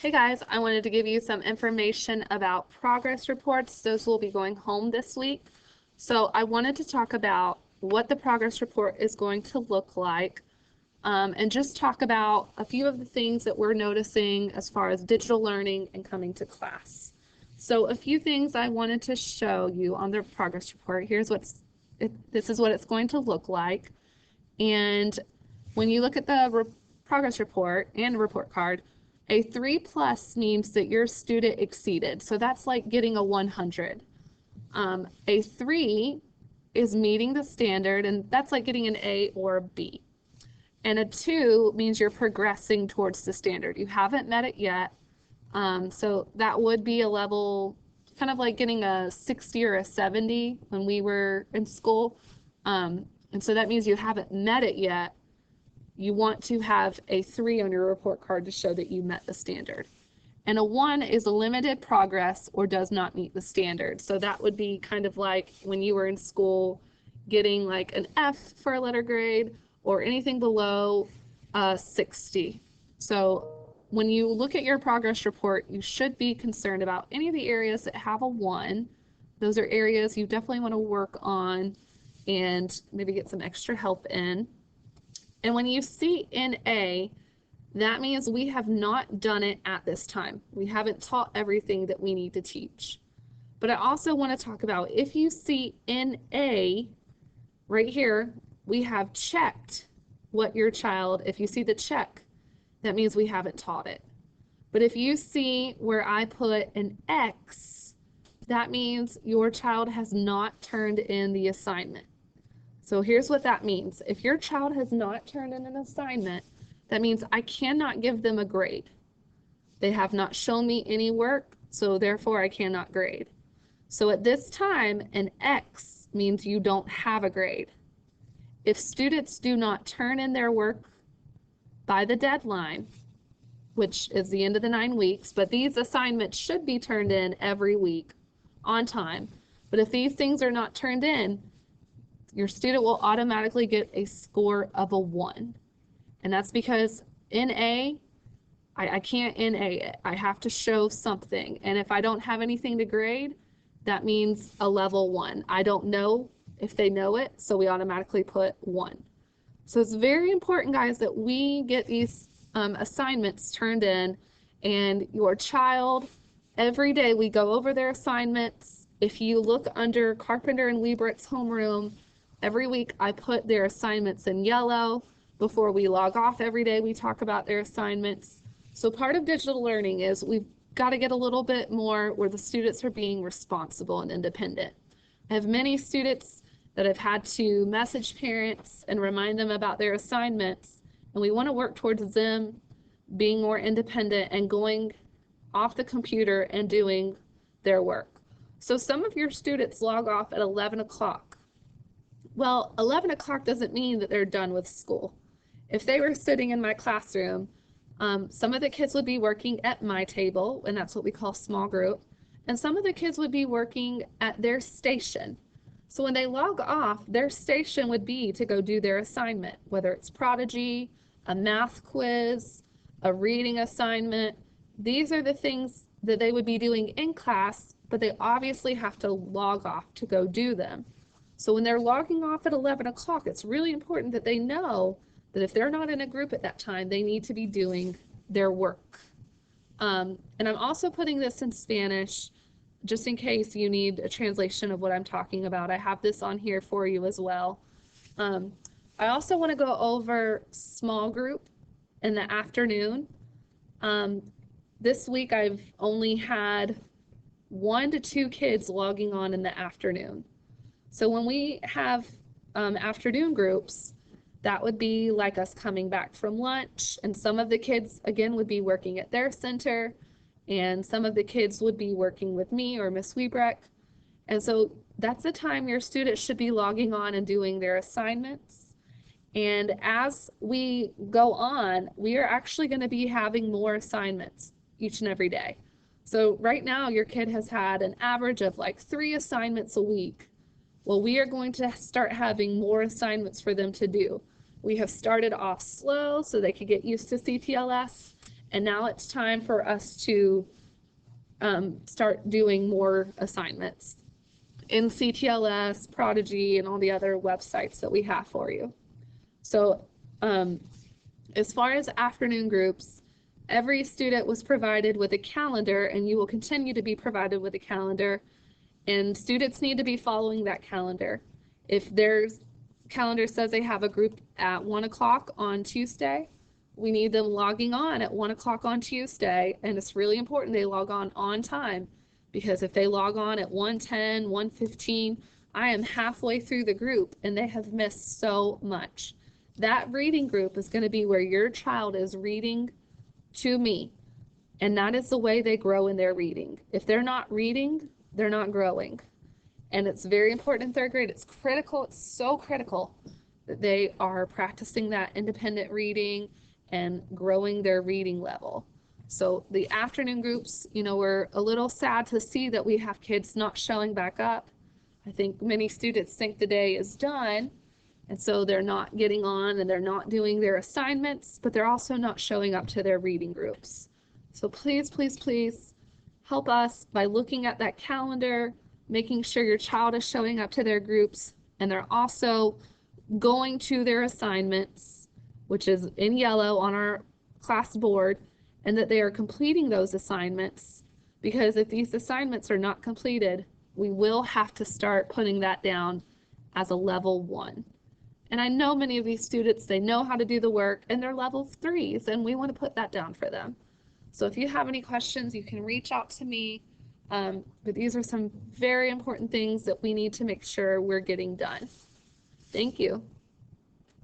Hey guys, I wanted to give you some information about progress reports. Those will be going home this week. So I wanted to talk about what the progress report is going to look like, and just talk about a few of the things that we're noticing as far as digital learning and coming to class. So a few things I wanted to show you on the progress report. This is what it's going to look like. And when you look at the progress report and report card, a 3+ means that your student exceeded. So that's like getting a 100. A 3 is meeting the standard, and that's like getting an A or a B. And a 2 means you're progressing towards the standard. You haven't met it yet. So that would be a level, kind of like getting a 60 or a 70 when we were in school. And so that means you haven't met it yet. You want to have a 3 on your report card to show that you met the standard. And a 1 is a limited progress or does not meet the standard. So that would be kind of like when you were in school getting like an F for a letter grade or anything below 60. So when you look at your progress report, you should be concerned about any of the areas that have a 1. Those are areas you definitely want to work on and maybe get some extra help in. And when you see NA, that means we have not done it at this time. We haven't taught everything that we need to teach. But I also want to talk about if you see NA right here, we have checked what your child, if you see the check, that means we haven't taught it. But if you see where I put an X, that means your child has not turned in the assignment. So here's what that means. If your child has not turned in an assignment, that means I cannot give them a grade. They have not shown me any work, so therefore I cannot grade. So at this time, an X means you don't have a grade. If students do not turn in their work by the deadline, which is the end of the 9 weeks, but these assignments should be turned in every week on time. But if these things are not turned in, your student will automatically get a score of a 1. And that's because NA, I can't NA it. I have to show something. And if I don't have anything to grade, that means a level 1. I don't know if they know it, so we automatically put 1. So it's very important, guys, that we get these assignments turned in, and your child, every day we go over their assignments. If you look under Carpenter and Liebrecht's homeroom, every week I put their assignments in yellow. Before we log off every day, we talk about their assignments. So part of digital learning is we've got to get a little bit more where the students are being responsible and independent. I have many students that have had to message parents and remind them about their assignments, and we want to work towards them being more independent and going off the computer and doing their work. So some of your students log off at 11 o'clock. Well, 11 o'clock doesn't mean that they're done with school. If they were sitting in my classroom, some of the kids would be working at my table, and that's what we call small group, and some of the kids would be working at their station. So when they log off, their station would be to go do their assignment, whether it's Prodigy, a math quiz, a reading assignment. These are the things that they would be doing in class, but they obviously have to log off to go do them. So when they're logging off at 11 o'clock, it's really important that they know that if they're not in a group at that time, they need to be doing their work. And I'm also putting this in Spanish, just in case you need a translation of what I'm talking about. I have this on here for you as well. I also want to go over small group in the afternoon. This week I've only had 1 to 2 kids logging on in the afternoon. So when we have afternoon groups, that would be like us coming back from lunch, and some of the kids, again, would be working at their center, and some of the kids would be working with me or Miss Wiebrecht. And so that's the time your students should be logging on and doing their assignments. And as we go on, we are actually going to be having more assignments each and every day. So right now your kid has had an average of like 3 assignments a week. Well, we are going to start having more assignments for them to do. We have started off slow so they could get used to CTLS, And now it's time for us to start doing more assignments in CTLS, Prodigy, and all the other websites that we have for you. So as far as afternoon groups, every student was provided with a calendar, and you will continue to be provided with a calendar, and students need to be following that calendar. If their calendar says they have a group at 1 o'clock on Tuesday, we need them logging on at 1 o'clock on Tuesday, and it's really important they log on time, because if they log on at 1:10, 1:15, I am halfway through the group and they have missed so much. That reading group is going to be where your child is reading to me, and that is the way they grow in their reading. If they're not reading, they're not growing. And it's very important in third grade. It's critical, it's so critical that they are practicing that independent reading and growing their reading level. So the afternoon groups, we're a little sad to see that we have kids not showing back up. I think many students think the day is done, and so they're not getting on and they're not doing their assignments, but they're also not showing up to their reading groups. So please, please, please help us by looking at that calendar, making sure your child is showing up to their groups, and they're also going to their assignments, which is in yellow on our class board, and that they are completing those assignments, because if these assignments are not completed, we will have to start putting that down as a level 1. And I know many of these students, they know how to do the work, and they're level 3s, and we want to put that down for them. So if you have any questions, you can reach out to me. But these are some very important things that we need to make sure we're getting done. Thank you.